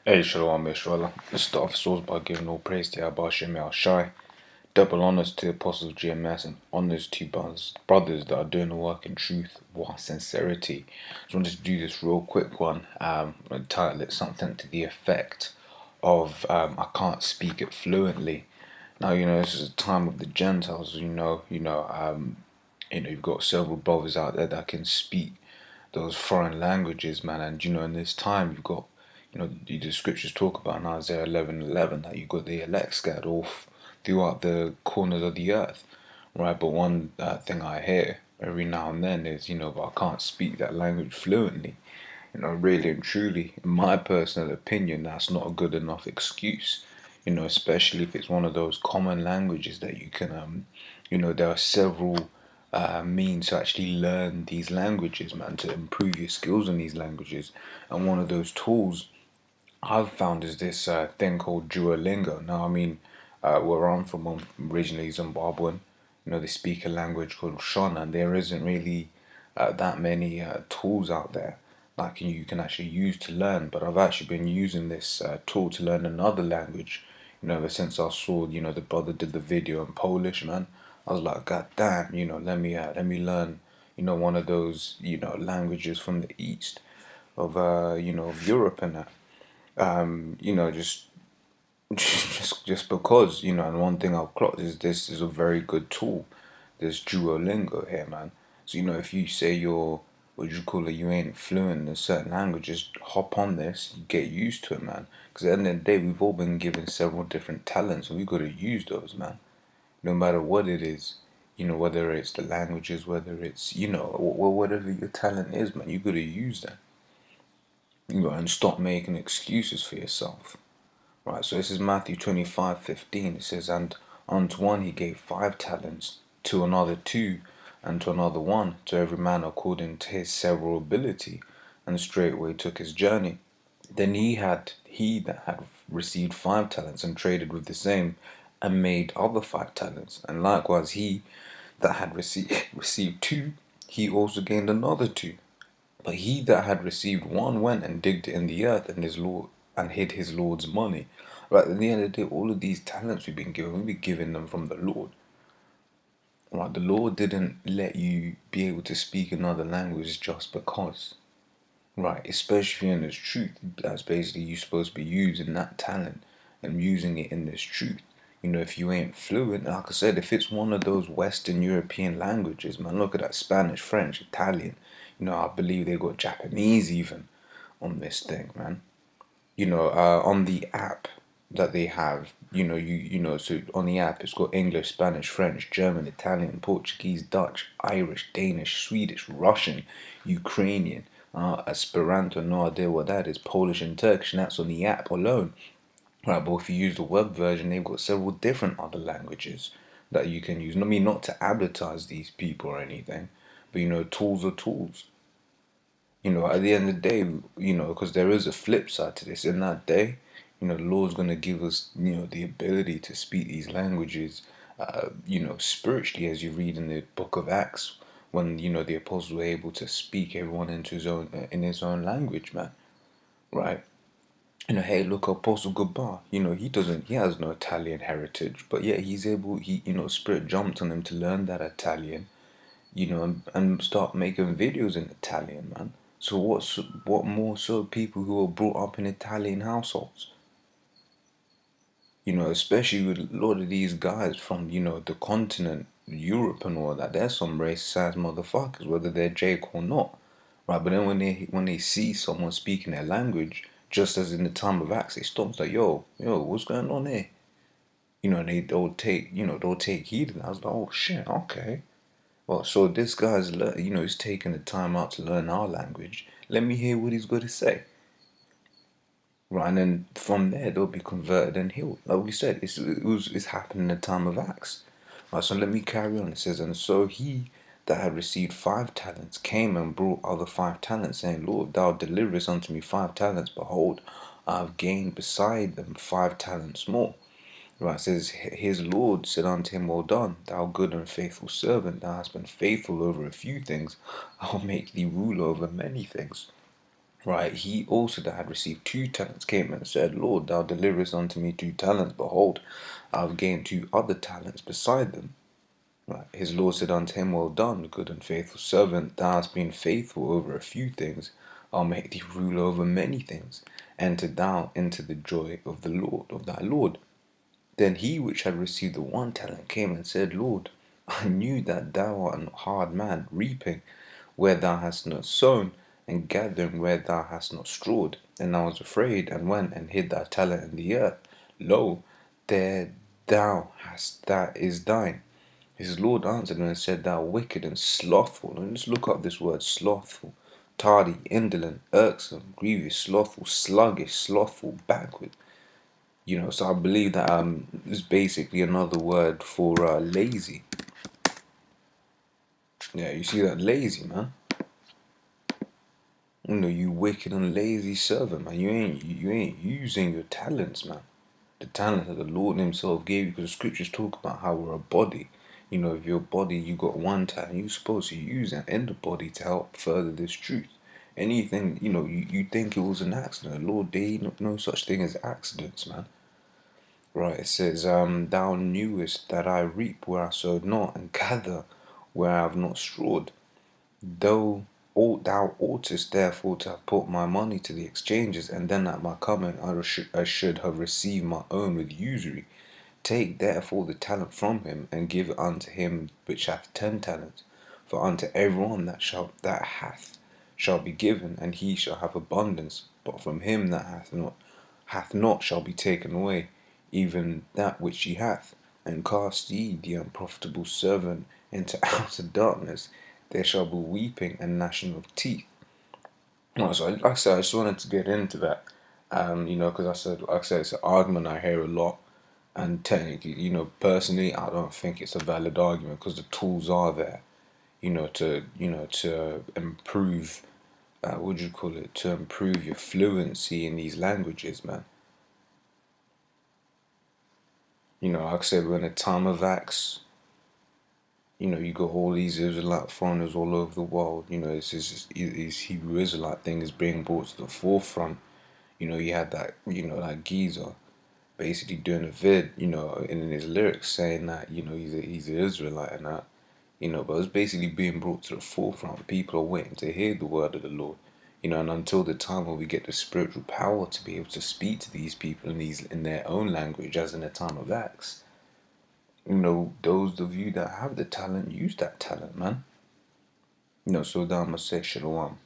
Hey, Shalom, Israel. Let's start off source by giving all praise to Abba Shem Shai. Double honors to the apostles of GMS and honors to brothers that are doing the work in truth, what sincerity. Just wanted to do this real quick one. Title it something to the effect of I can't speak it fluently. Now this is a time of the Gentiles. You've got several brothers out there that can speak those foreign languages, man. And in this time you've got, the scriptures talk about in Isaiah 11:11 that you've got the elect scattered off throughout the corners of the earth, right? But one thing I hear every now and then is, but I can't speak that language fluently. Really and truly, in my personal opinion, that's not a good enough excuse. Especially if it's one of those common languages that you can, there are several means to actually learn these languages, man, to improve your skills in these languages. And one of those tools I've found is this thing called Duolingo. Now, I mean, where I'm from, I'm originally Zimbabwean. They speak a language called Shona, and there isn't really that many tools out there like you can actually use to learn. But I've actually been using this tool to learn another language. Ever since I saw, the brother did the video in Polish, man, I was like, God damn, let me learn, one of those, languages from the east of, of Europe and that. Just just because, and one thing I've clocked is this is a very good tool. This Duolingo here, man. So if you say you're, what you call it, you ain't fluent in a certain language, just hop on this, get used to it, man. Because at the end of the day, we've all been given several different talents, and we've got to use those, man. No matter what it is, whether it's the languages, whether it's, whatever your talent is, man, you got to use that. And stop making excuses for yourself. Right, so this is Matthew 25:15. It says, And unto one he gave 5 talents, to another 2, and to another 1, to every man according to his several ability, and straightway took his journey. Then he that had received 5 talents, and traded with the same, and made other 5 talents. And likewise he that had received 2, he also gained another 2. But he that had received 1 went and digged it in the earth, and hid his Lord's money. Right, at the end of the day, all of these talents we've been given them from the Lord. Right, the Lord didn't let you be able to speak another language just because. Right, especially in this truth. That's basically you supposed to be using that talent and using it in this truth. If you ain't fluent, like I said, if it's one of those Western European languages, man, look at that Spanish, French, Italian. I believe they got Japanese even on this thing, man. On the app that they have, so on the app it's got English, Spanish, French, German, Italian, Portuguese, Dutch, Irish, Danish, Swedish, Russian, Ukrainian, Esperanto, no idea what that is, Polish and Turkish, and that's on the app alone. Right, but if you use the web version, they've got several different other languages that you can use. I mean, not to advertise these people or anything, but tools are tools. At the end of the day, because there is a flip side to this. In that day, the Lord's going to give us, the ability to speak these languages, spiritually, as you read in the book of Acts, when, the apostles were able to speak everyone into in his own language, man. Right? Hey, look, Apostle Gabbar, he has no Italian heritage, but yet Spirit jumped on him to learn that Italian, and start making videos in Italian, man. So what more so people who are brought up in Italian households? Especially with a lot of these guys from, the continent, Europe and all that, they're some racist ass motherfuckers, whether they're Jake or not. Right, but then when they see someone speaking their language, just as in the time of Acts, they stop like, yo, what's going on here? And they'll take heed. And I was like, oh shit, okay. Well, so this guy's, he's taking the time out to learn our language. Let me hear what he's got to say. Right, and then from there they'll be converted and healed. Like we said, it's happened in the time of Acts. Right, so let me carry on. It says, and so he that had received 5 talents came and brought other 5 talents, saying, Lord, thou deliverest unto me 5 talents. Behold, I have gained beside them 5 talents more. Right, it says, his Lord said unto him, Well done, thou good and faithful servant. Thou hast been faithful over a few things. I'll make thee ruler over many things. right, he also that had received 2 talents came and said, Lord, thou deliverest unto me 2 talents. Behold, I have gained 2 other talents beside them. Right. His Lord said unto him, Well done, good and faithful servant. Thou hast been faithful over a few things. I'll make thee rule over many things. Enter thou into the joy of the Lord, of thy Lord. Then he which had received the 1 talent came and said, Lord, I knew that thou art a hard man, reaping where thou hast not sown, and gathering where thou hast not strawed. And I was afraid, and went and hid thy talent in the earth. Lo, there thou hast that is thine. His Lord answered him and said, Thou wicked and slothful. And just look up this word slothful. Tardy, indolent, irksome, grievous, slothful, sluggish, slothful, backward. So I believe that is basically another word for lazy. Yeah, you see that, lazy, man. You wicked and lazy servant, man. You ain't using your talents, man. The talent that the Lord Himself gave you, because the scriptures talk about how we're a body. If your body, you got 1 talent, you're supposed to use that in the body to help further this truth. Anything, you think it was an accident. Lord, there ain't no such thing as accidents, man. Right, it says, Thou knewest that I reap where I sowed not, and gather where I have not strawed. Thou oughtest therefore to have put my money to the exchanges, and then at my coming I should have received my own with usury. Take therefore the talent from him, and give it unto him which hath 10 talents. For unto everyone that hath shall be given, and he shall have abundance. But from him that hath not shall be taken away, even that which he hath. And cast ye the unprofitable servant into outer darkness. There shall be weeping and gnashing of teeth. So like I said, I just wanted to get into that, because like I said, it's an argument I hear a lot, and technically, personally, I don't think it's a valid argument because the tools are there, to improve, what do you call it, to improve your fluency in these languages, man. Like I said, we're in a time of acts. You got all these Israelite foreigners all over the world. This Hebrew Israelite thing is being brought to the forefront. You had that geezer basically doing a vid, in his lyrics saying that, he's an Israelite and that, but it's basically being brought to the forefront. People are waiting to hear the word of the Lord, and until the time when we get the spiritual power to be able to speak to these people in their own language, as in the time of Acts. Those of you that have the talent, use that talent, man. So that I must say shalom.